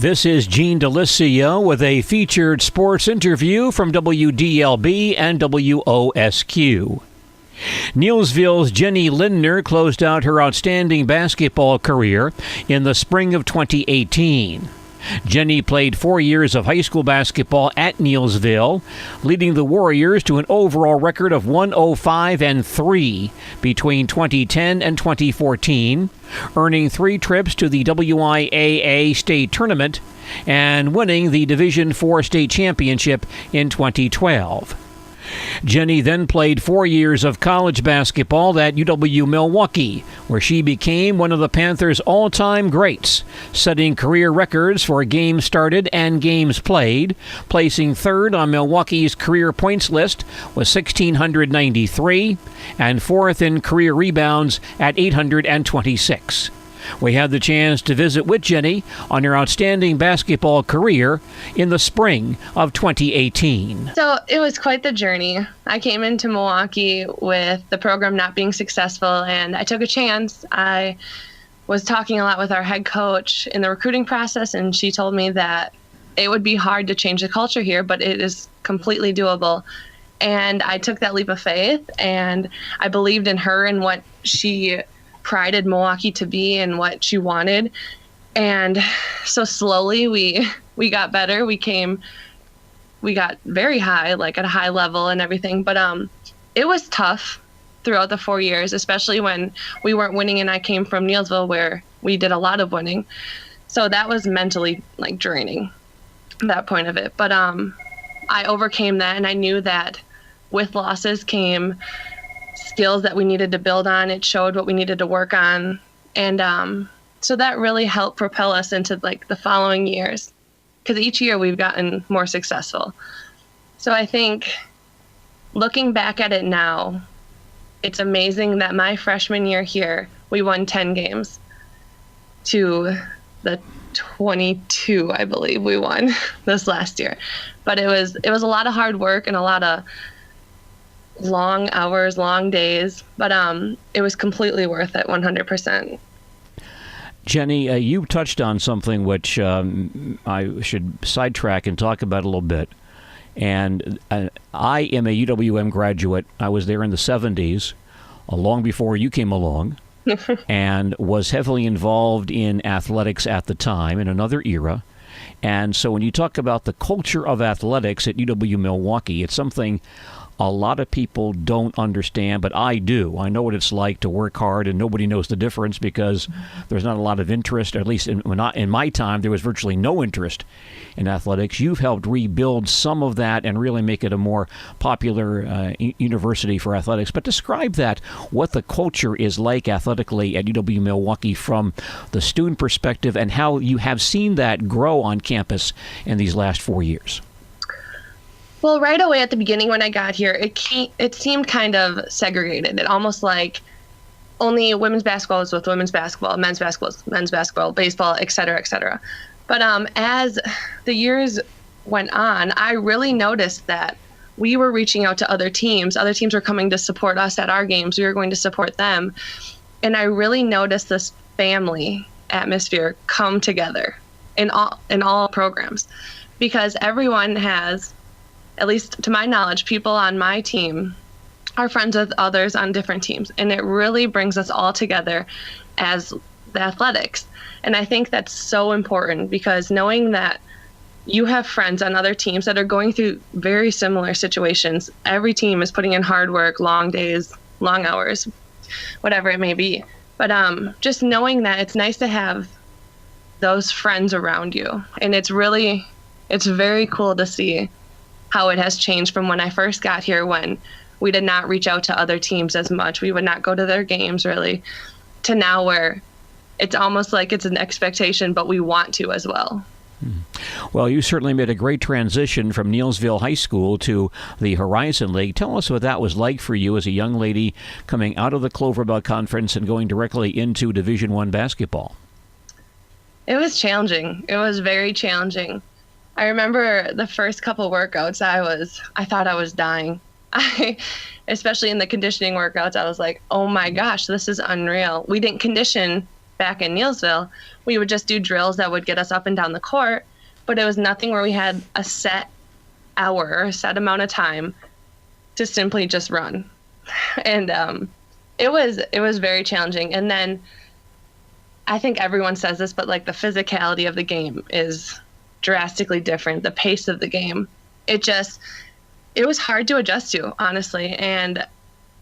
This is Gene DeLisio with a featured sports interview from WDLB and WOSQ. Neillsville's Jenny Lindner closed out her outstanding basketball career in the spring of 2018. Jenny played 4 years of high school basketball at Neillsville, leading the Warriors to an overall record of 105-3 between 2010 and 2014, earning 3 trips to the WIAA state tournament and winning the Division IV state championship in 2012. Jenny then played 4 years of college basketball at UW-Milwaukee, where she became one of the Panthers' all-time greats, setting career records for games started and games played, placing third on Milwaukee's career points list with 1,693, and fourth in career rebounds at 826. We had the chance to visit with Jenny on her outstanding basketball career in the spring of 2018. So it was quite the journey. I came into Milwaukee with the program not being successful, and I took a chance. I was talking a lot with our head coach in the recruiting process, and she told me that it would be hard to change the culture here, but it is completely doable. And I took that leap of faith, and I believed in her and what she prided Milwaukee to be and what she wanted. And so slowly we got better. We got very high, like at a high level and everything. But it was tough throughout the 4 years, especially when we weren't winning, and I came from Neillsville where we did a lot of winning. So that was mentally like draining, that point of it. But I overcame that, and I knew that with losses came skills that we needed to build on. It showed what we needed to work on. And so that really helped propel us into like the following years, because each year we've gotten more successful. So I think looking back at it now, it's amazing that my freshman year here, we won 10 games to the 22, I believe we won this last year. But it was a lot of hard work and a lot of long hours, long days, but it was completely worth it, 100%. Jenny, you touched on something which I should sidetrack and talk about a little bit. And I am a UWM graduate. I was there in the 70s, long before you came along, and was heavily involved in athletics at the time, in another era. And so when you talk about the culture of athletics at UW-Milwaukee, it's something a lot of people don't understand, but I do. I know what it's like to work hard, and nobody knows the difference because there's not a lot of interest, or at least in my time, there was virtually no interest in athletics. You've helped rebuild some of that and really make it a more popular university for athletics. But describe that, what the culture is like athletically at UW-Milwaukee from the student perspective, and how you have seen that grow on campus in these last 4 years. Well, right away at the beginning when I got here, it seemed kind of segregated. It almost like only women's basketball is with women's basketball, men's basketball is men's basketball, baseball, et cetera, et cetera. But as the years went on, I really noticed that we were reaching out to other teams. Other teams were coming to support us at our games. We were going to support them. And I really noticed this family atmosphere come together in all programs, because everyone has, at least to my knowledge, people on my team are friends with others on different teams. And it really brings us all together as the athletics. And I think that's so important, because knowing that you have friends on other teams that are going through very similar situations, every team is putting in hard work, long days, long hours, whatever it may be. But just knowing that it's nice to have those friends around you. And it's very cool to see how it has changed from when I first got here, when we did not reach out to other teams as much. We would not go to their games really, to now where it's almost like it's an expectation, but we want to as well. Well, you certainly made a great transition from Neillsville High School to the Horizon League. Tell us what that was like for you as a young lady coming out of the Clover Belt Conference and going directly into Division I basketball. It was challenging. It was very challenging. I remember the first couple workouts, I thought I was dying. Especially in the conditioning workouts, I was like, oh my gosh, this is unreal. We didn't condition back in Neillsville, we would just do drills that would get us up and down the court, but it was nothing where we had a set hour or a set amount of time to simply just run. And it was very challenging. And then I think everyone says this, but like the physicality of the game is drastically different. The pace of the game, it was hard to adjust to, honestly. And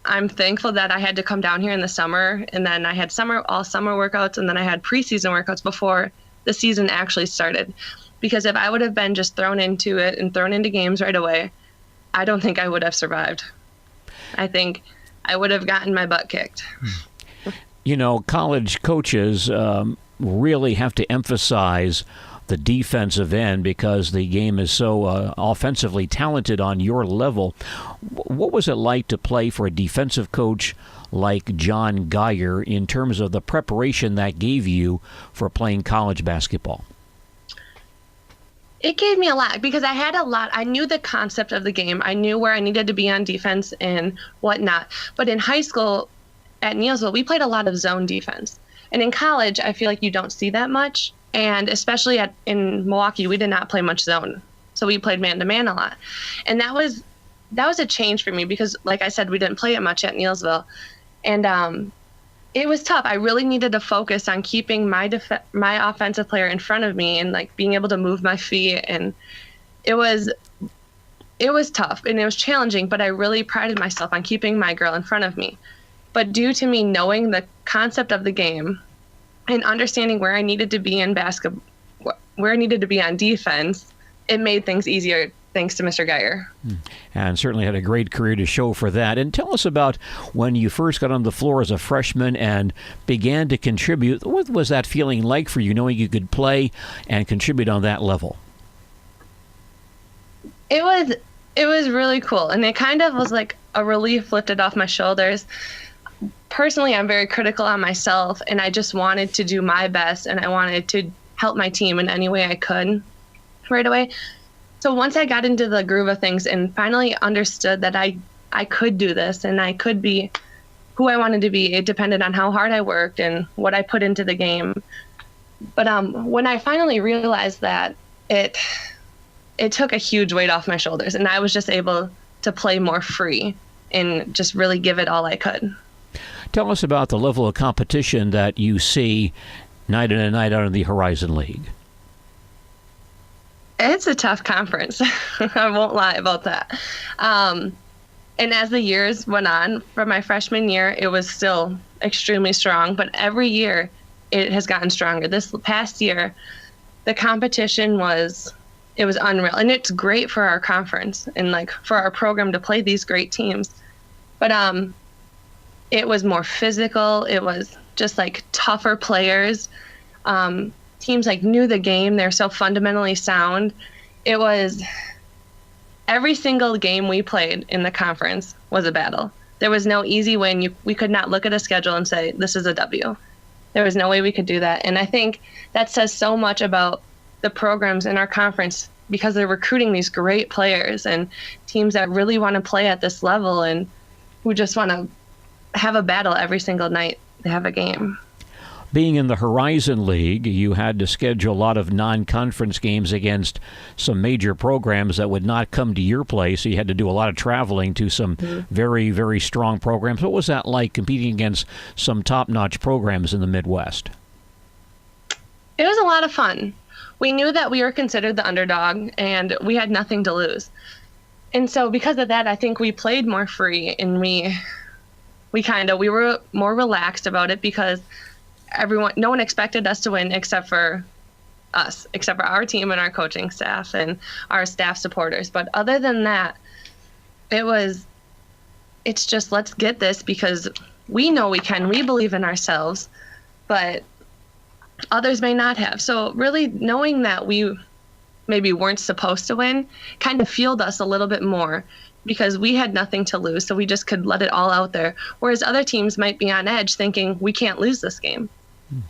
I'm thankful that I had to come down here in the summer, and then I had all summer workouts, and then I had preseason workouts before the season actually started. Because if I would have been just thrown into it and thrown into games right away, I don't think I would have survived. I think I would have gotten my butt kicked. You know, college coaches really have to emphasize the defensive end because the game is so offensively talented on your level. What was it like to play for a defensive coach like John Geyer in terms of the preparation that gave you for playing college basketball? It gave me a lot because I knew the concept of the game. I knew where I needed to be on defense and whatnot. But in high school at Neillsville, we played a lot of zone defense. And in college, I feel like you don't see that much. And especially in Milwaukee, we did not play much zone. So we played man-to-man a lot. And that was a change for me because, like I said, we didn't play it much at Neillsville. And it was tough. I really needed to focus on keeping my offensive player in front of me and like being able to move my feet. And it was tough and it was challenging, but I really prided myself on keeping my girl in front of me. But due to me knowing the concept of the game and understanding where I needed to be in basketball, where I needed to be on defense, it made things easier thanks to Mr. Geyer. And certainly had a great career to show for that. And tell us about when you first got on the floor as a freshman and began to contribute. What was that feeling like for you, knowing you could play and contribute on that level? It was really cool. And it kind of was like a relief lifted off my shoulders. Personally, I'm very critical on myself, and I just wanted to do my best, and I wanted to help my team in any way I could right away. So once I got into the groove of things and finally understood that I could do this and I could be who I wanted to be, it depended on how hard I worked and what I put into the game. But when I finally realized that, it took a huge weight off my shoulders, and I was just able to play more free and just really give it all I could. Tell us about the level of competition that you see night in and night out in the Horizon League. It's a tough conference. I won't lie about that. And as the years went on, from my freshman year, it was still extremely strong. But every year, it has gotten stronger. This past year, the competition was unreal. And it's great for our conference and like for our program to play these great teams. But it was more physical. It was just like tougher players. Teams like knew the game. They're so fundamentally sound. It was every single game we played in the conference was a battle. There was no easy win. We could not look at a schedule and say, this is a W. There was no way we could do that. And I think that says so much about the programs in our conference because they're recruiting these great players and teams that really want to play at this level and who just want to have a battle every single night they have a game. Being in the Horizon League, you had to schedule a lot of non-conference games against some major programs that would not come to your place. So you had to do a lot of traveling to some very, very strong programs. What was that like competing against some top-notch programs in the Midwest? It was a lot of fun. We knew that we were considered the underdog, and we had nothing to lose. And so because of that, I think we played more free, and we were more relaxed about it because no one expected us to win except for us, except for our team and our coaching staff and our staff supporters. But other than that, it's just, let's get this because we know we can, we believe in ourselves, but others may not have. So really knowing that we maybe weren't supposed to win kind of fueled us a little bit more because we had nothing to lose. So we just could let it all out there. Whereas other teams might be on edge thinking we can't lose this game.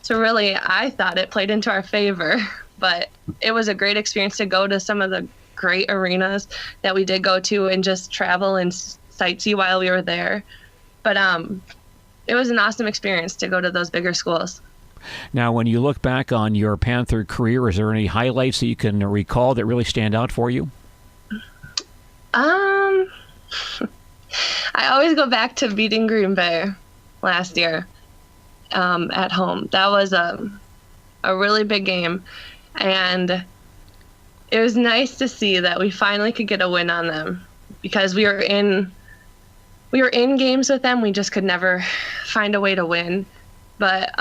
So really, I thought it played into our favor, but it was a great experience to go to some of the great arenas that we did go to and just travel and sightsee while we were there. But it was an awesome experience to go to those bigger schools. Now, when you look back on your Panther career, is there any highlights that you can recall that really stand out for you? I always go back to beating Green Bay last year at home. That was a really big game, and it was nice to see that we finally could get a win on them, because we were in games with them. We just could never find a way to win. But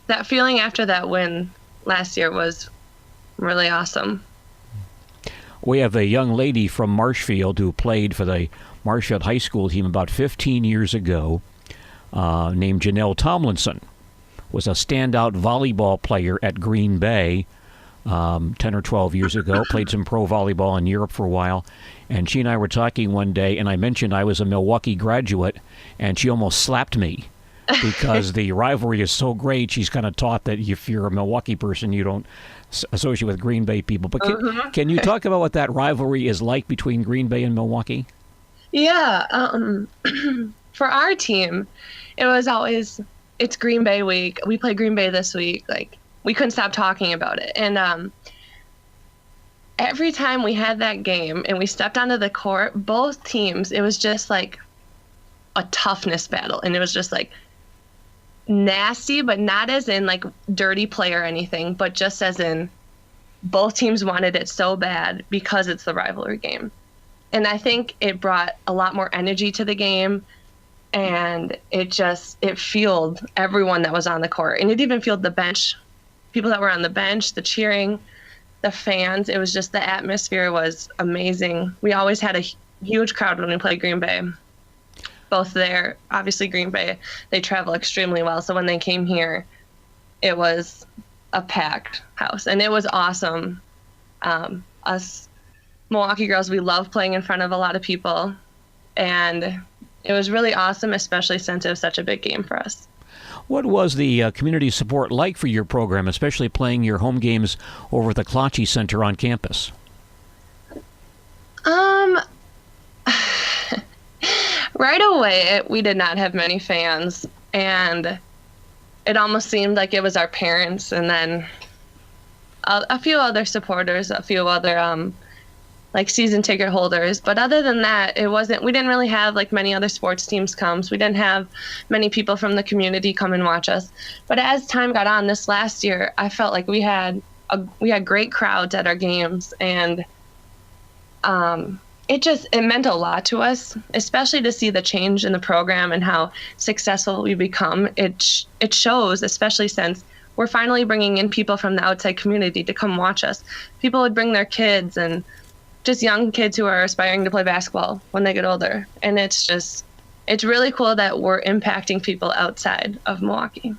that feeling after that win last year was really awesome. We have a young lady from Marshfield who played for the Marshfield High School team about 15 years ago, named Janelle Tomlinson. Was a standout volleyball player at Green Bay 10 or 12 years ago, played some pro volleyball in Europe for a while. And she and I were talking one day, and I mentioned I was a Milwaukee graduate, and she almost slapped me because the rivalry is so great. She's kind of taught that if you're a Milwaukee person, you don't associate with Green Bay people. But can you talk about what that rivalry is like between Green Bay and Milwaukee? Yeah. For our team, it was always, it's Green Bay week. We play Green Bay this week. Like, we couldn't stop talking about it. And every time we had that game and we stepped onto the court, both teams, it was just like a toughness battle. And it was just like nasty, but not as in like dirty play or anything, but just as in both teams wanted it so bad because it's the rivalry game. And I think it brought a lot more energy to the game, and it fueled everyone that was on the court. And it even fueled the bench, people that were on the bench, the cheering, the fans. It was just, the atmosphere was amazing. We always had a huge crowd when we played Green Bay. Both there, obviously Green Bay, they travel extremely well. So when they came here, it was a packed house, and it was awesome. Us Milwaukee girls, we love playing in front of a lot of people, and it was really awesome, especially since it was such a big game for us. What was the community support like for your program, especially playing your home games over at the Clochy Center on campus? Right away, we did not have many fans, and it almost seemed like it was our parents, and then a few other supporters, a few other like season ticket holders. But other than that, we didn't really have like many other sports teams come. So we didn't have many people from the community come and watch us. But as time got on this last year, I felt like we had great crowds at our games, and it meant a lot to us, especially to see the change in the program and how successful we become. It shows, especially since we're finally bringing in people from the outside community to come watch us. People would bring their kids, and just young kids who are aspiring to play basketball when they get older. And it's really cool that we're impacting people outside of Milwaukee.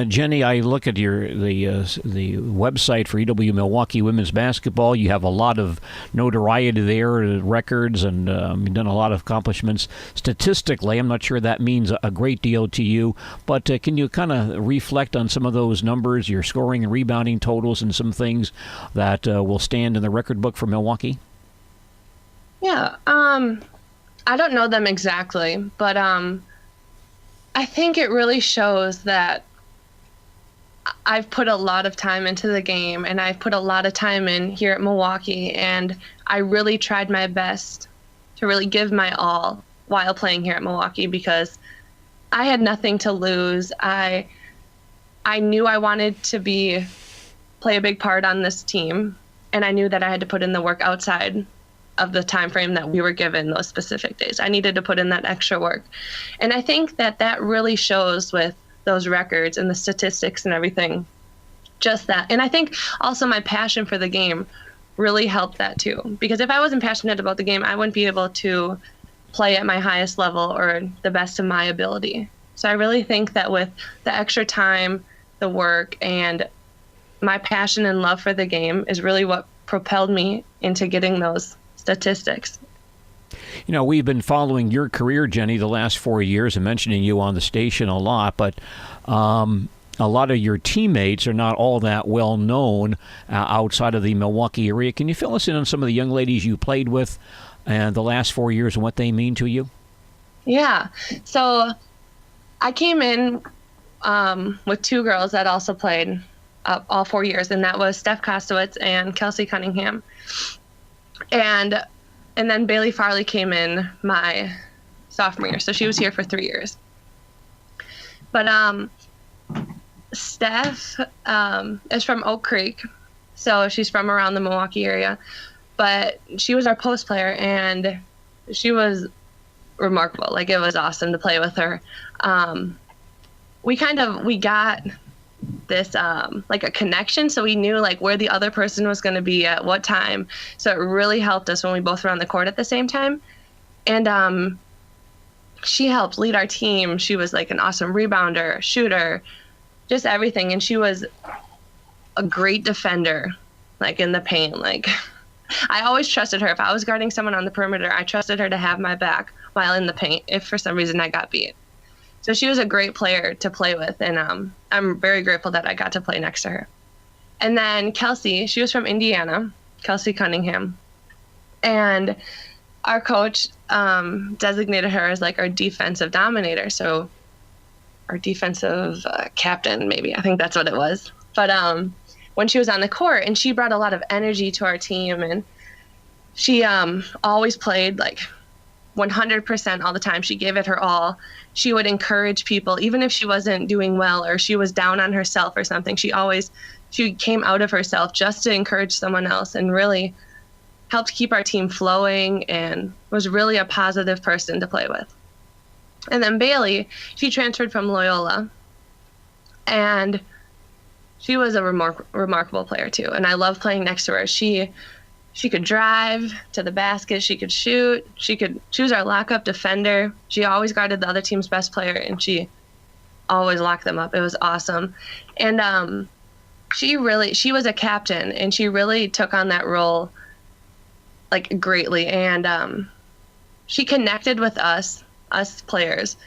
Jenny, I look at the website for UW-Milwaukee women's basketball. You have a lot of notoriety there, records, and you've done a lot of accomplishments. Statistically, I'm not sure that means a great deal to you, but can you kind of reflect on some of those numbers, your scoring and rebounding totals, and some things that will stand in the record book for Milwaukee? Yeah, I don't know them exactly, but I think it really shows that I've put a lot of time into the game, and I've put a lot of time in here at Milwaukee, and I really tried my best to really give my all while playing here at Milwaukee, because I had nothing to lose. I knew I wanted to play a big part on this team, and I knew that I had to put in the work outside of the time frame that we were given those specific days. I needed to put in that extra work. And I think that really shows with those records and the statistics and everything, just that. And I think also my passion for the game really helped that too, because if I wasn't passionate about the game, I wouldn't be able to play at my highest level or the best of my ability. So I really think that with the extra time, the work, and my passion and love for the game is really what propelled me into getting those statistics. You know, we've been following your career, Jenny, the last 4 years and mentioning you on the station a lot, but a lot of your teammates are not all that well known outside of the Milwaukee area. Can you fill us in on some of the young ladies you played with the last 4 years and what they mean to you? Yeah. So I came in with two girls that also played all 4 years, and that was Steph Kostowitz and Kelsey Cunningham. And then Bailey Farley came in my sophomore year, so she was here for 3 years. But Steph is from Oak Creek, so she's from around the Milwaukee area. But she was our post player, and she was remarkable. Like, it was awesome to play with her. We got this like a connection, so we knew like where the other person was going to be at what time. So it really helped us when we both were on the court at the same time. And she helped lead our team. She was like an awesome rebounder, shooter, just everything. And she was a great defender, like in the paint. Like, I always trusted her. If I was guarding someone on the perimeter, I trusted her to have my back while in the paint if for some reason I got beat. So she was a great player to play with, and I'm very grateful that I got to play next to her. And then Kelsey, she was from Indiana, Kelsey Cunningham. And our coach designated her as like our defensive dominator, so our defensive captain, maybe. I think that's what it was. But when she was on the court, and she brought a lot of energy to our team, and she always played like 100% all the time. She gave it her all. She would encourage people, even if she wasn't doing well or she was down on herself or something. She came out of herself just to encourage someone else, and really helped keep our team flowing, and was really a positive person to play with. And then Bailey, she transferred from Loyola, and she was a remarkable player too. And I loved playing next to her. She could drive to the basket. She could shoot. She was our lockup defender. She always guarded the other team's best player, and she always locked them up. It was awesome. And she was a captain, and she really took on that role like greatly. And she connected with us players,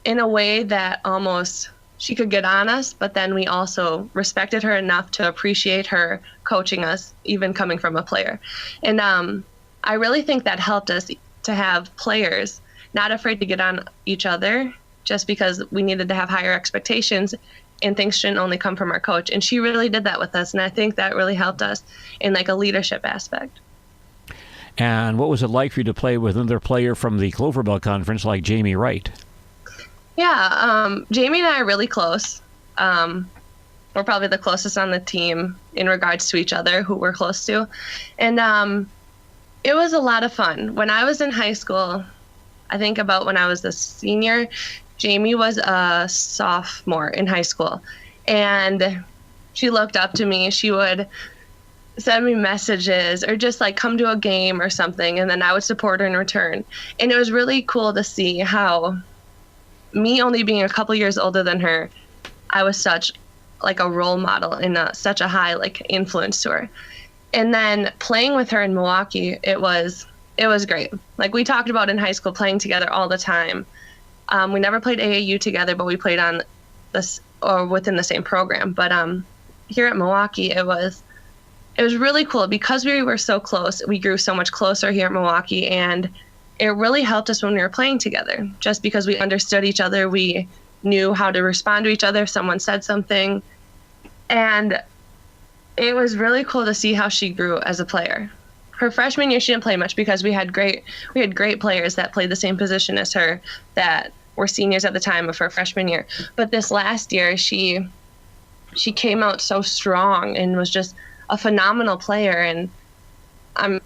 in a way that almost she could get on us, but then we also respected her enough to appreciate her coaching us, even coming from a player. And I really think that helped us to have players not afraid to get on each other, just because we needed to have higher expectations and things shouldn't only come from our coach. And she really did that with us, and I think that really helped us in like a leadership aspect. And what was it like for you to play with another player from the Clover Bell Conference like Jamie Wright? Yeah, Jamie and I are really close. We're probably the closest on the team in regards to each other, who we're close to. And it was a lot of fun. When I was in high school, I think about when I was a senior, Jamie was a sophomore in high school. And she looked up to me. She would send me messages or just like come to a game or something, and then I would support her in return. And it was really cool to see how, me only being a couple years older than her, I was such like a role model and such a high like influence to her. And then playing with her in Milwaukee, it was great. Like, we talked about in high school playing together all the time. We never played AAU together, but we played on this or within the same program. But here at Milwaukee, it was really cool because we were so close. We grew so much closer here at Milwaukee, and it really helped us when we were playing together, just because we understood each other. We knew how to respond to each other if someone said something. And it was really cool to see how she grew as a player. Her freshman year, she didn't play much because we had great players that played the same position as her that were seniors at the time of her freshman year. But this last year, she came out so strong and was just a phenomenal player, and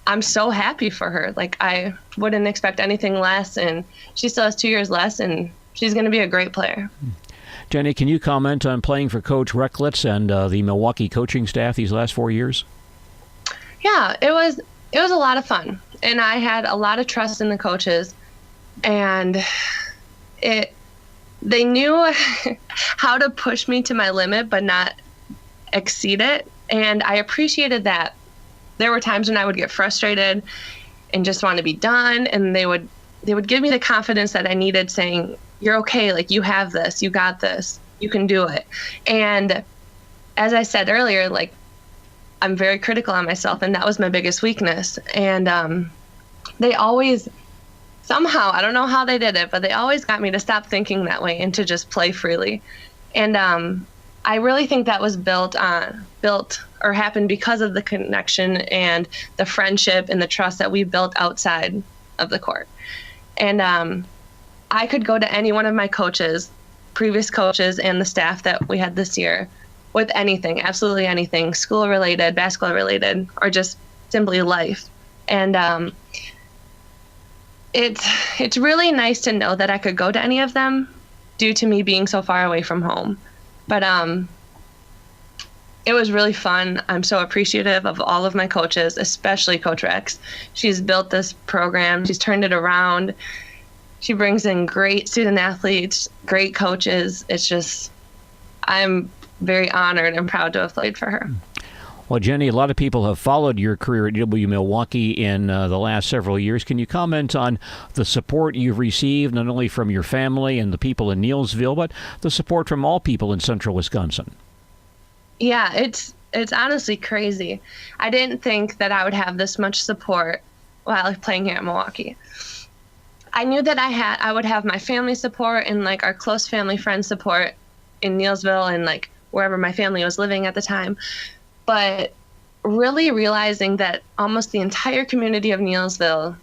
I'm so happy for her. Like, I wouldn't expect anything less, and she still has 2 years less, and she's going to be a great player. Jenny, can you comment on playing for Coach Recklitz and the Milwaukee coaching staff these last 4 years? Yeah, it was a lot of fun, and I had a lot of trust in the coaches, and they knew how to push me to my limit but not exceed it, and I appreciated that. There were times when I would get frustrated and just want to be done, and they would give me the confidence that I needed, saying, "You're okay, like, you have this, you got this, you can do it." And as I said earlier, like, I'm very critical on myself, and that was my biggest weakness. And they always somehow, I don't know how they did it, but they always got me to stop thinking that way and to just play freely. And I really think that was built or happened because of the connection and the friendship and the trust that we built outside of the court. And I could go to any one of my coaches, previous coaches, and the staff that we had this year with anything, absolutely anything, school related, basketball related, or just simply life. And it's really nice to know that I could go to any of them due to me being so far away from home. But it was really fun. I'm so appreciative of all of my coaches, especially Coach Rex. She's built this program. She's turned it around. She brings in great student athletes, great coaches. It's just, I'm very honored and proud to have played for her. Well, Jenny, a lot of people have followed your career at UW-Milwaukee in the last several years. Can you comment on the support you've received, not only from your family and the people in Neillsville, but the support from all people in central Wisconsin? Yeah, it's honestly crazy. I didn't think that I would have this much support while playing here at Milwaukee. I knew that I would have my family support and like our close family friend support in Neillsville and like wherever my family was living at the time. But really realizing that almost the entire community of Neillsville,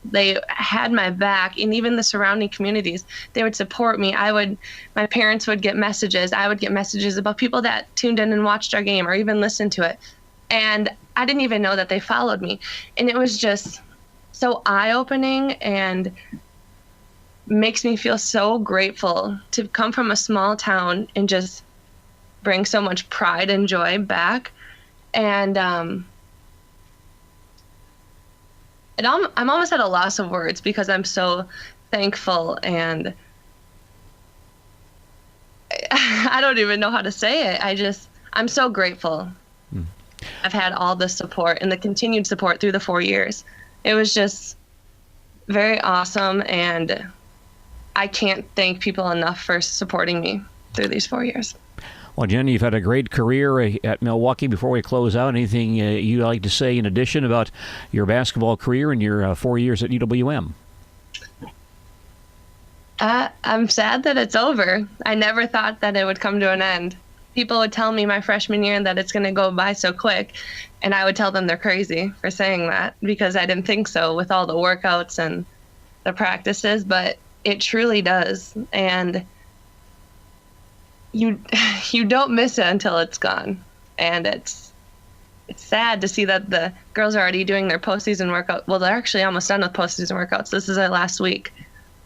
they had my back, and even the surrounding communities, they would support me. My parents would get messages. I would get messages about people that tuned in and watched our game or even listened to it. And I didn't even know that they followed me. And it was just so eye-opening and makes me feel so grateful to come from a small town and just bring so much pride and joy back. And I'm almost at a loss of words because I'm so thankful, and I don't even know how to say it. I'm so grateful. I've had all the support and the continued support through the 4 years. It was just very awesome, and I can't thank people enough for supporting me through these 4 years. Well, Jenny, you've had a great career at Milwaukee. Before we close out, anything you'd like to say in addition about your basketball career and your 4 years at UWM? I'm sad that it's over. I never thought that it would come to an end. People would tell me my freshman year that it's going to go by so quick, and I would tell them they're crazy for saying that because I didn't think so with all the workouts and the practices, but it truly does. And you don't miss it until it's gone. And it's sad to see that the girls are already doing their postseason workout. Well, they're actually almost done with postseason workouts. This is our last week.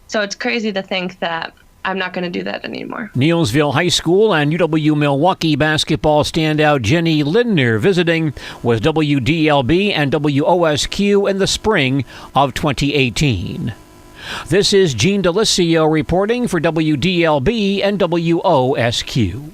So it's crazy to think that I'm not going to do that anymore. Neillsville High School and UW-Milwaukee basketball standout Jenny Lindner visiting with WDLB and WOSQ in the spring of 2018. This is DeLisio reporting for WDLB and WOSQ.